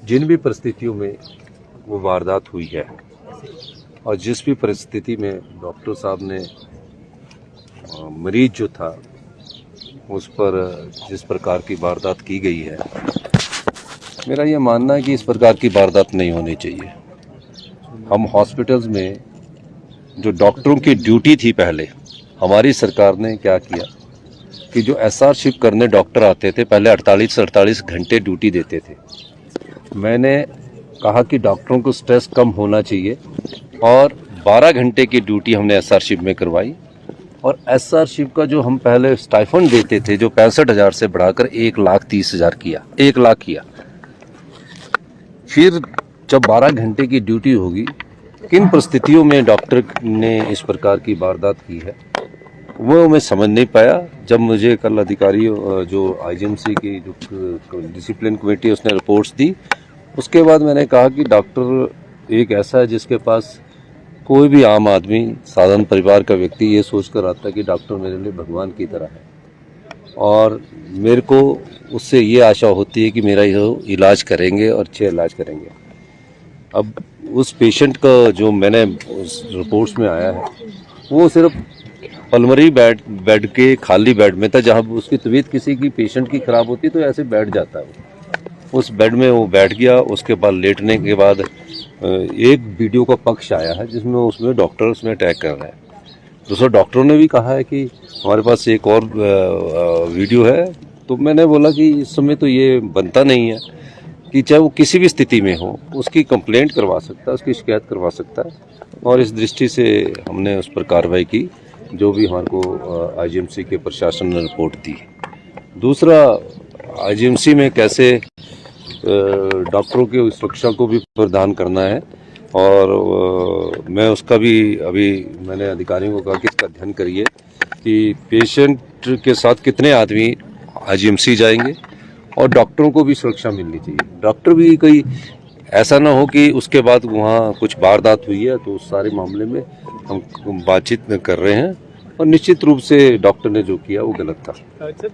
जिन भी परिस्थितियों में वो वारदात हुई है और जिस भी परिस्थिति में डॉक्टर साहब ने मरीज जो था उस पर जिस प्रकार की वारदात की गई है, मेरा ये मानना है कि इस प्रकार की वारदात नहीं होनी चाहिए। हम हॉस्पिटल्स में जो डॉक्टरों की ड्यूटी थी पहले, हमारी सरकार ने क्या किया कि जो एसआर शिफ्ट करने डॉक्टर आते थे पहले 48 घंटे ड्यूटी देते थे। मैंने कहा कि डॉक्टरों को स्ट्रेस कम होना चाहिए और 12 घंटे की ड्यूटी हमने एसआर शिफ्ट में करवाई और एसआर शिफ्ट का जो हम पहले स्टाइफंड देते थे जो 65,000 से बढ़ाकर 1,30,000 किया, 1 लाख किया। फिर जब 12 घंटे की ड्यूटी होगी, किन परिस्थितियों में डॉक्टर ने इस प्रकार की वारदात की है वो मैं समझ नहीं पाया। जब मुझे कल अधिकारी जो आईजीएमसी की जो डिसिप्लिन कमेटी उसने रिपोर्ट्स दी, उसके बाद मैंने कहा कि डॉक्टर एक ऐसा है जिसके पास कोई भी आम आदमी साधारण परिवार का व्यक्ति ये सोच कर आता है कि डॉक्टर मेरे लिए भगवान की तरह है और मेरे को उससे ये आशा होती है कि मेरा ये इलाज करेंगे और अच्छे इलाज करेंगे। अब उस पेशेंट का जो मैंने उस रिपोर्ट्स में आया है वो सिर्फ पल्मोनरी बेड के खाली बेड में था, जहाँ उसकी तबीयत किसी की पेशेंट की खराब होती तो ऐसे बैठ जाता है। उस बेड में वो बैठ गया। उसके बाद लेटने के बाद एक वीडियो का पक्ष आया है जिसमें उसमें डॉक्टर उसमें अटैक कर रहा है। दूसरा डॉक्टरों ने भी कहा है कि हमारे पास एक और वीडियो है। तो मैंने बोला कि इस समय तो ये बनता नहीं है कि चाहे वो किसी भी स्थिति में हो उसकी कंप्लेंट करवा सकता है, उसकी शिकायत करवा सकता है और इस दृष्टि से हमने उस पर कार्रवाई की जो भी हमारे को आईजीएमसी के प्रशासन ने रिपोर्ट दी। दूसरा, आईजीएमसी में कैसे डॉक्टरों की सुरक्षा को भी प्रदान करना है और मैं उसका भी अभी मैंने अधिकारियों को कहा कि इसका अध्ययन करिए कि पेशेंट के साथ कितने आदमी आईजीएमसी जाएंगे और डॉक्टरों को भी सुरक्षा मिलनी चाहिए। डॉक्टर भी कोई ऐसा ना हो कि उसके बाद वहाँ कुछ वारदात हुई है तो उस सारे मामले में हम बातचीत कर रहे हैं और निश्चित रूप से डॉक्टर ने जो किया वो गलत था।